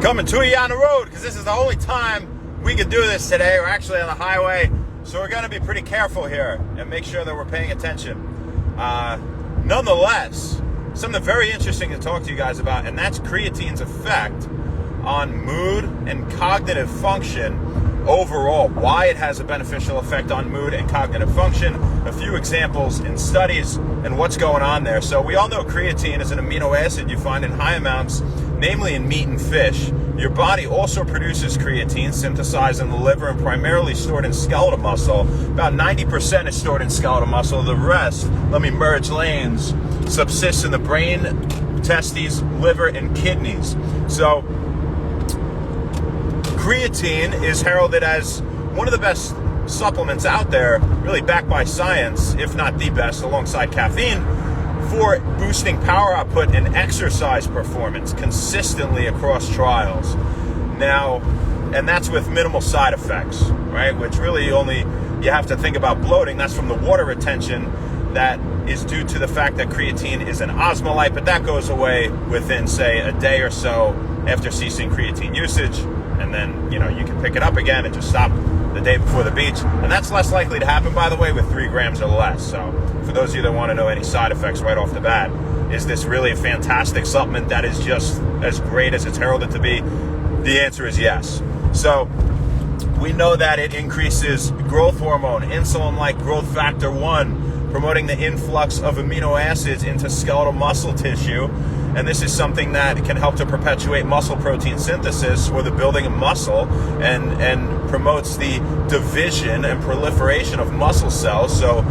Coming to you on the road because this is the only time we can do this today. We're actually on the highway, so we're going to be pretty careful here and make sure that we're paying attention. Nonetheless, something very interesting to talk to you guys about, and that's creatine's effect on mood and cognitive function overall, why it has a beneficial effect on mood and cognitive function, a few examples in studies, and what's going on there. So we all know creatine is an amino acid you find in high amounts, namely in meat and fish. Your body also produces creatine, synthesized in the liver and primarily stored in skeletal muscle. About 90% is stored in skeletal muscle. The rest, let me merge lanes, subsists in the brain, testes, liver, and kidneys. So creatine is heralded as one of the best supplements out there, really backed by science, if not the best, alongside caffeine, for boosting power output and exercise performance consistently across trials. Now, and that's with minimal side effects, right? Which really only you have to think about bloating. That's from the water retention that is due to the fact that creatine is an osmolyte, but that goes away within, say, a day or so after ceasing creatine usage. And then, you can pick it up again and just stop the day before the beach. And that's less likely to happen, by the way, with 3 grams or less. So for those of you that want to know any side effects right off the bat, is this really a fantastic supplement that is just as great as it's heralded to be? The answer is yes. So we know that it increases growth hormone, insulin-like growth factor 1, promoting the influx of amino acids into skeletal muscle tissue. And this is something that can help to perpetuate muscle protein synthesis, or the building of muscle, and promotes the division and proliferation of muscle cells, so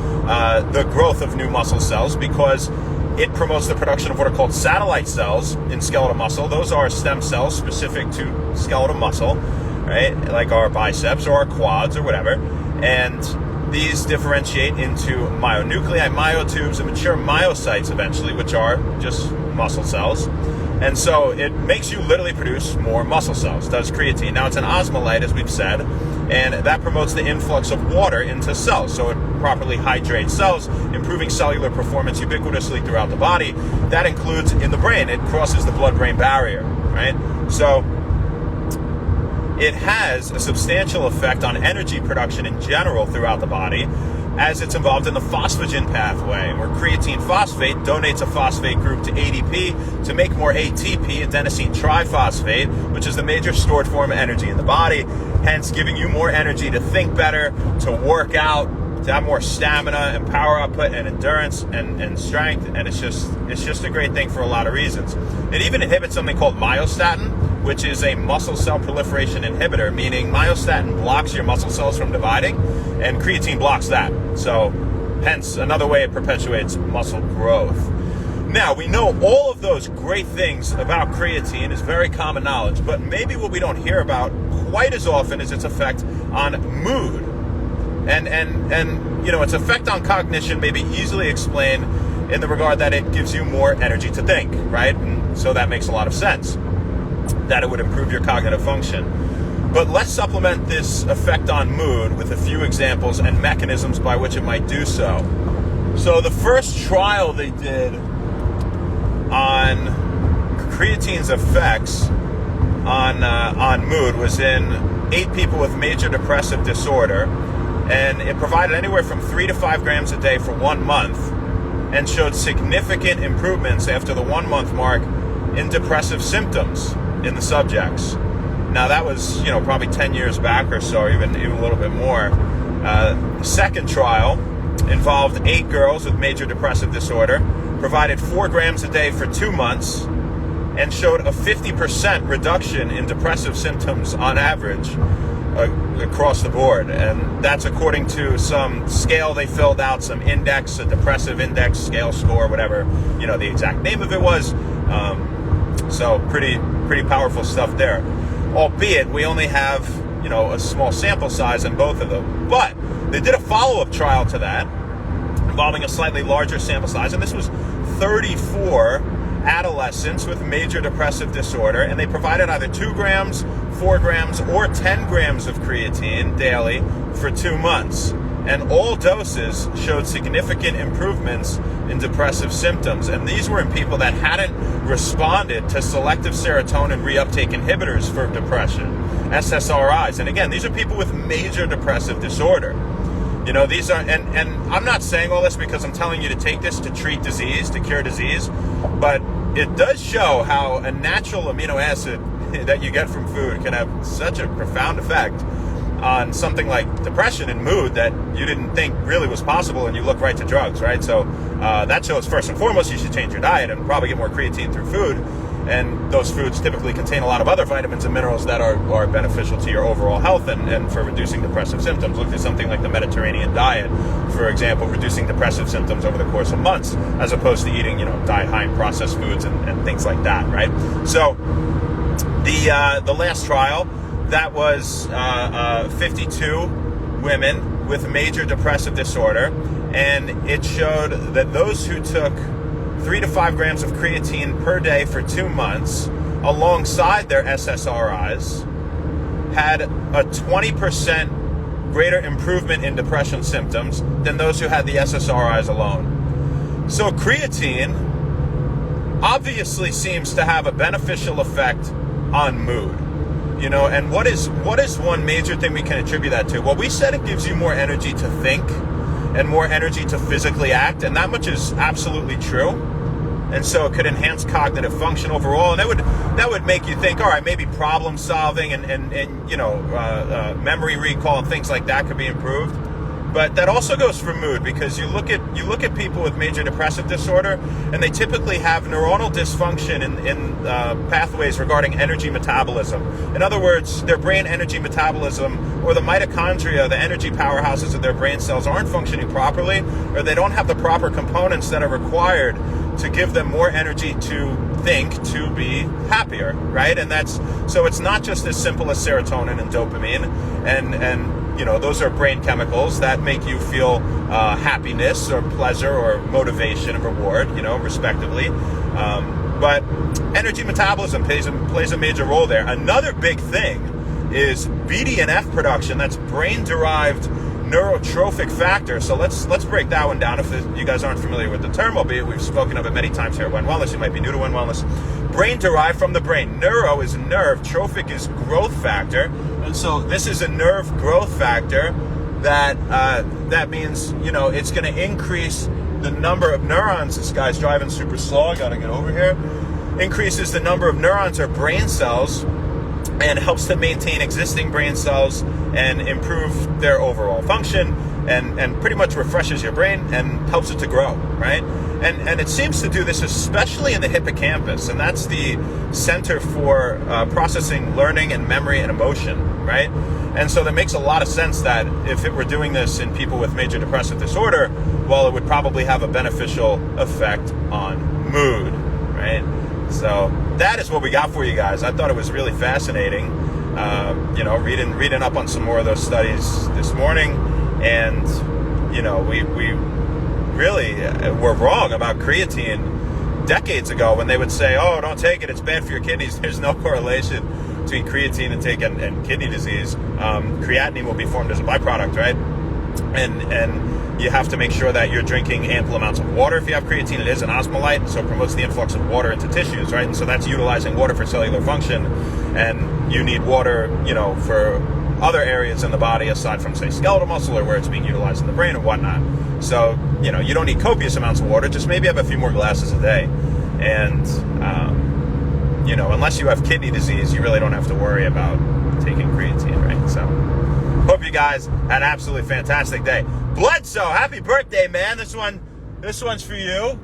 the growth of new muscle cells, because it promotes the production of what are called satellite cells in skeletal muscle. Those are stem cells specific to skeletal muscle, right? Like our biceps or our quads or whatever. And these differentiate into myonuclei, myotubes, and mature myocytes eventually, which are just muscle cells. And so it makes you literally produce more muscle cells, does creatine. Now, it's an osmolyte, as we've said, and that promotes the influx of water into cells. So it properly hydrates cells, improving cellular performance ubiquitously throughout the body. That includes in the brain. It crosses the blood-brain barrier, right? So it has a substantial effect on energy production in general throughout the body, as it's involved in the phosphagen pathway, where creatine phosphate donates a phosphate group to ADP to make more ATP, adenosine triphosphate, which is the major stored form of energy in the body, hence giving you more energy to think better, to work out, to have more stamina and power output and endurance and strength. And it's just a great thing for a lot of reasons. It even inhibits something called myostatin, which is a muscle cell proliferation inhibitor, meaning myostatin blocks your muscle cells from dividing, and creatine blocks that. So hence another way it perpetuates muscle growth. Now, we know all of those great things about creatine is very common knowledge, but maybe what we don't hear about quite as often is its effect on mood. And its effect on cognition may be easily explained in the regard that it gives you more energy to think, right? And so that makes a lot of sense, that it would improve your cognitive function. But let's supplement this effect on mood with a few examples and mechanisms by which it might do so. So the first trial they did on creatine's effects on mood was in 8 people with major depressive disorder, and it provided anywhere from 3 to 5 grams a day for 1 month, and showed significant improvements after the 1 month mark in depressive symptoms in the subjects. Now, that was, probably 10 years back or so, even a little bit more. The second trial involved 8 girls with major depressive disorder, provided 4 grams a day for 2 months, and showed a 50% reduction in depressive symptoms on average across the board. And that's according to some scale they filled out, some index, a depressive index, scale, score, whatever, the exact name of it was. So pretty powerful stuff there. Albeit we only have, a small sample size in both of them. But they did a follow-up trial to that involving a slightly larger sample size, and this was 34 adolescents with major depressive disorder, and they provided either 2 grams, 4 grams, or 10 grams of creatine daily for 2 months. and all doses showed significant improvements in depressive symptoms. And these were in people that hadn't responded to selective serotonin reuptake inhibitors for depression, SSRIs. And again, these are people with major depressive disorder. You know, these are, and I'm not saying all this because I'm telling you to take this to treat disease, to cure disease, but it does show how a natural amino acid that you get from food can have such a profound effect on something like depression and mood that you didn't think really was possible, and you look right to drugs, right? So that shows, first and foremost, you should change your diet and probably get more creatine through food. And those foods typically contain a lot of other vitamins and minerals that are beneficial to your overall health and for reducing depressive symptoms. Look at something like the Mediterranean diet, for example, reducing depressive symptoms over the course of months, as opposed to eating, diet high in processed foods and things like that, right? So the last trial, that was 52 women with major depressive disorder, and it showed that those who took 3 to 5 grams of creatine per day for 2 months alongside their SSRIs had a 20% greater improvement in depression symptoms than those who had the SSRIs alone. So creatine obviously seems to have a beneficial effect on mood. And what is one major thing we can attribute that to? Well, we said it gives you more energy to think and more energy to physically act, and that much is absolutely true. And so it could enhance cognitive function overall, and that would make you think, all right, maybe problem solving and memory recall and things like that could be improved. But that also goes for mood, because you look at people with major depressive disorder, and they typically have neuronal dysfunction in pathways regarding energy metabolism. In other words, their brain energy metabolism, or the mitochondria, the energy powerhouses of their brain cells, aren't functioning properly, or they don't have the proper components that are required to give them more energy to think, to be happier, right? And so it's not just as simple as serotonin and dopamine, and those are brain chemicals that make you feel happiness or pleasure or motivation and reward, respectively. But energy metabolism plays a major role there. Another big thing is BDNF production. That's brain-derived neurotrophic factor. So let's break that one down. If you guys aren't familiar with the term, albeit we've spoken of it many times here at When Wellness, you might be new to When Wellness. Brain derived from the brain. Neuro is nerve. Trophic is growth factor. And so this is a nerve growth factor that means, it's going to increase the number of neurons. This guy's driving super slow. I got to get over here. Increases the number of neurons or brain cells, and helps to maintain existing brain cells and improve their overall function, and pretty much refreshes your brain and helps it to grow, right? And it seems to do this especially in the hippocampus, and that's the center for processing learning and memory and emotion, right? And so that makes a lot of sense that if it were doing this in people with major depressive disorder, well, it would probably have a beneficial effect on mood, right? So that is what we got for you guys. I thought it was really fascinating, reading up on some more of those studies this morning. And, we really were wrong about creatine decades ago when they would say, oh, don't take it, it's bad for your kidneys. There's no correlation between creatine intake and kidney disease. Creatinine will be formed as a byproduct, right? And you have to make sure that you're drinking ample amounts of water. If you have creatine, it is an osmolyte, so it promotes the influx of water into tissues, right? And so that's utilizing water for cellular function, and you need water, for other areas in the body aside from, say, skeletal muscle, or where it's being utilized in the brain and whatnot. So, you don't need copious amounts of water, just maybe have a few more glasses a day. And, unless you have kidney disease, you really don't have to worry about taking creatine, right? So, hope you guys had an absolutely fantastic day. Bledsoe, happy birthday, man. This one's for you.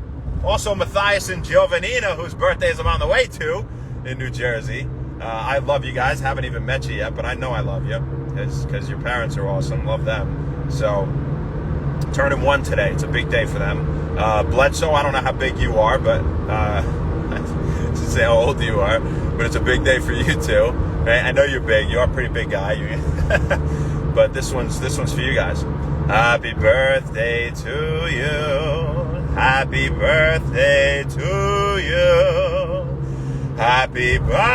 Also, Matthias and Giovanina, whose birthdays I'm on the way to in New Jersey. I love you guys. Haven't even met you yet, but I know I love you because your parents are awesome. Love them. So, turning 1 today. It's a big day for them. Bledsoe, I don't know how big you are, but to say how old you are, but it's a big day for you too. Right? I know you're big. You are a pretty big guy. But this one's for you guys. Happy birthday to you. Happy birthday to you. Happy birthday,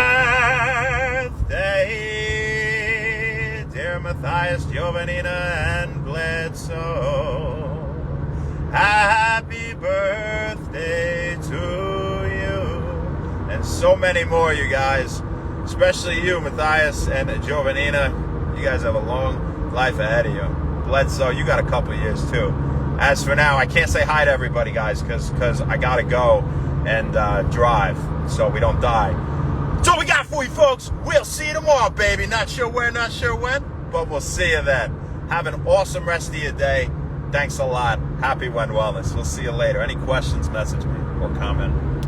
dear Matthias, Giovanina, and Bledsoe. so. Happy birthday to you. And so many more, you guys. Especially you, Matthias and Giovanina. You guys have a long life ahead of you. Bledsoe, you got a couple years too. As for now, I can't say hi to everybody, guys, because I got to go and drive so we don't die. That's all we got for you, folks. We'll see you tomorrow, baby. Not sure where, not sure when, but we'll see you then. Have an awesome rest of your day. Thanks a lot. Happy When Wellness. We'll see you later. Any questions, message me or comment.